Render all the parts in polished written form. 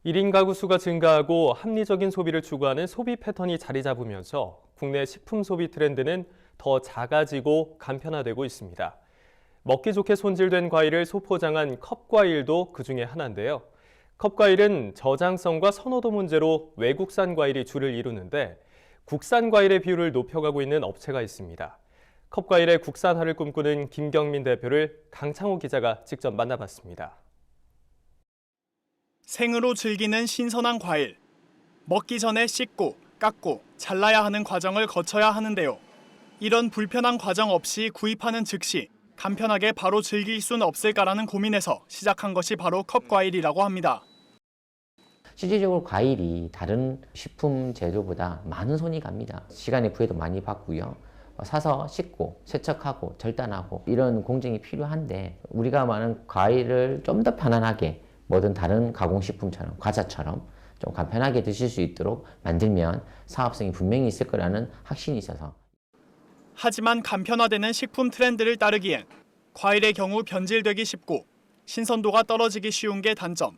1인 가구 수가 증가하고 합리적인 소비를 추구하는 소비 패턴이 자리 잡으면서 국내 식품 소비 트렌드는 더 작아지고 간편화되고 있습니다. 먹기 좋게 손질된 과일을 소포장한 컵과일도 그중에 하나인데요. 컵과일은 저장성과 선호도 문제로 외국산 과일이 주를 이루는데 국산 과일의 비율을 높여가고 있는 업체가 있습니다. 컵과일의 국산화를 꿈꾸는 김경민 대표를 강창호 기자가 직접 만나봤습니다. 생으로 즐기는 신선한 과일. 먹기 전에 씻고, 깎고, 잘라야 하는 과정을 거쳐야 하는데요. 이런 불편한 과정 없이 구입하는 즉시 간편하게 바로 즐길 수는 없을까라는 고민에서 시작한 것이 바로 컵과일이라고 합니다. 실질적으로 과일이 다른 식품 재료보다 많은 손이 갑니다. 시간의 부해도 많이 받고요. 사서 씻고 세척하고 절단하고 이런 공정이 필요한데 우리가 많은 과일을 좀 더 편안하게 뭐든 다른 가공식품처럼 과자처럼 좀 간편하게 드실 수 있도록 만들면 사업성이 분명히 있을 거라는 확신이 있어서. 하지만 간편화되는 식품 트렌드를 따르기엔 과일의 경우 변질되기 쉽고 신선도가 떨어지기 쉬운 게 단점.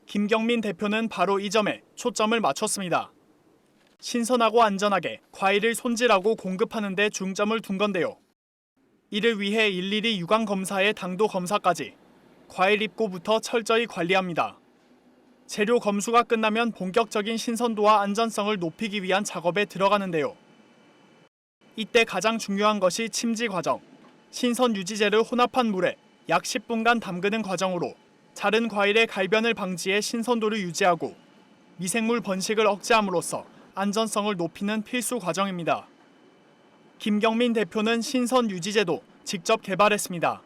김경민 대표는 바로 이 점에 초점을 맞췄습니다. 신선하고 안전하게 과일을 손질하고 공급하는 데 중점을 둔 건데요. 이를 위해 일일이 유관 검사에 당도 검사까지 과일 입고부터 철저히 관리합니다. 재료 검수가 끝나면 본격적인 신선도와 안전성을 높이기 위한 작업에 들어가는데요. 이때 가장 중요한 것이 침지 과정. 신선 유지제를 혼합한 물에 약 10분간 담그는 과정으로 자른 과일의 갈변을 방지해 신선도를 유지하고 미생물 번식을 억제함으로써 안전성을 높이는 필수 과정입니다. 김경민 대표는 신선 유지제도 직접 개발했습니다.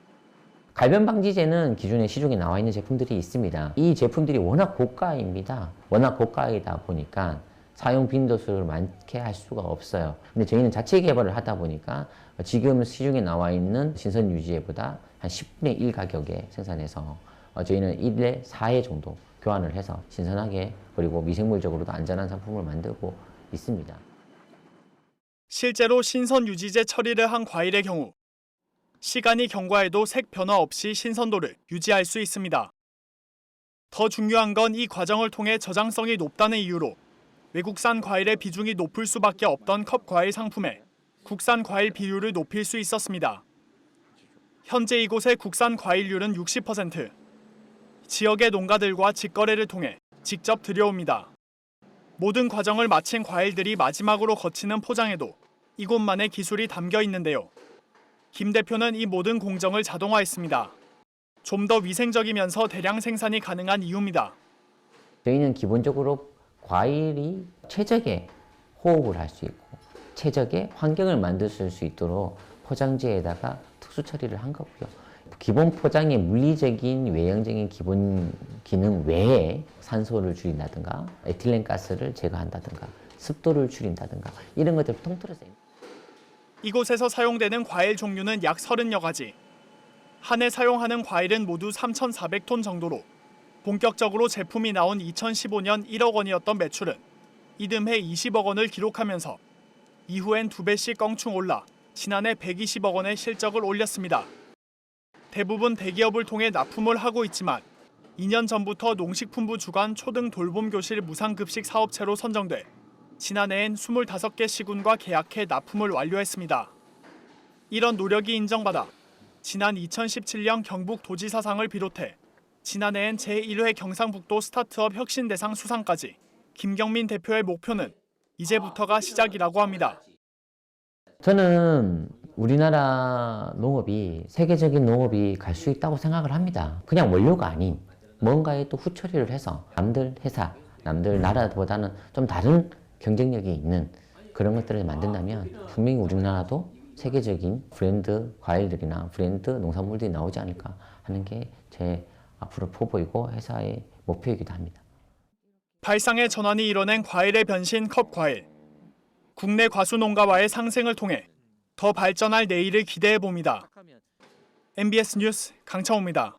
갈변 방지제는 기존에 시중에 나와 있는 제품들이 있습니다. 이 제품들이 워낙 고가입니다. 워낙 고가이다 보니까 사용 빈도수를 많게 할 수가 없어요. 근데 저희는 자체 개발을 하다 보니까 지금 시중에 나와 있는 신선 유지제보다 한 10분의 1 가격에 생산해서 저희는 1회 4회 정도 교환을 해서 신선하게 그리고 미생물적으로도 안전한 상품을 만들고 있습니다. 실제로 신선 유지제 처리를 한 과일의 경우 시간이 경과해도 색 변화 없이 신선도를 유지할 수 있습니다. 더 중요한 건 이 과정을 통해 저장성이 높다는 이유로 외국산 과일의 비중이 높을 수밖에 없던 컵 과일 상품에 국산 과일 비율을 높일 수 있었습니다. 현재 이곳의 국산 과일률은 60%. 지역의 농가들과 직거래를 통해 직접 들여옵니다. 모든 과정을 마친 과일들이 마지막으로 거치는 포장에도 이곳만의 기술이 담겨 있는데요. 김 대표는 이 모든 공정을 자동화했습니다. 좀 더 위생적이면서 대량 생산이 가능한 이유입니다. 저희는 기본적으로 과일이 최적의 호흡을 할 수 있고 최적의 환경을 만들 수 있도록 포장지에다가 특수 처리를 한 거고요. 기본 포장의 물리적인 외형적인 기본 기능 외에 산소를 줄인다든가 에틸렌 가스를 제거한다든가 습도를 줄인다든가 이런 것들을 통틀어서 이곳에서 사용되는 과일 종류는 약 30여 가지. 한 해 사용하는 과일은 모두 3,400톤 정도로 본격적으로 제품이 나온 2015년 1억 원이었던 매출은 이듬해 20억 원을 기록하면서 이후엔 2배씩 껑충 올라 지난해 120억 원의 실적을 올렸습니다. 대부분 대기업을 통해 납품을 하고 있지만 2년 전부터 농식품부 주관 초등 돌봄 교실 무상급식 사업체로 선정돼 지난해엔 25개 시군과 계약해 납품을 완료했습니다. 이런 노력이 인정받아 지난 2017년 경북도지사상을 비롯해 지난해엔 제1회 경상북도 스타트업 혁신대상 수상까지 김경민 대표의 목표는 이제부터가 시작이라고 합니다. 저는 우리나라 농업이 세계적인 농업이 갈 수 있다고 생각을 합니다. 그냥 원료가 아닌 뭔가에 또 후처리를 해서 남들 회사, 남들 나라보다는 좀 다른 경쟁력이 있는 그런 것들을 만든다면 분명히 우리나라도 세계적인 브랜드 과일들이나 브랜드 농산물들이 나오지 않을까 하는 게 제 앞으로 포부이고 회사의 목표이기도 합니다. 발상의 전환이 이뤄낸 과일의 변신 컵 과일. 국내 과수 농가와의 상생을 통해 더 발전할 내일을 기대해 봅니다. MBS 뉴스 강창호입니다.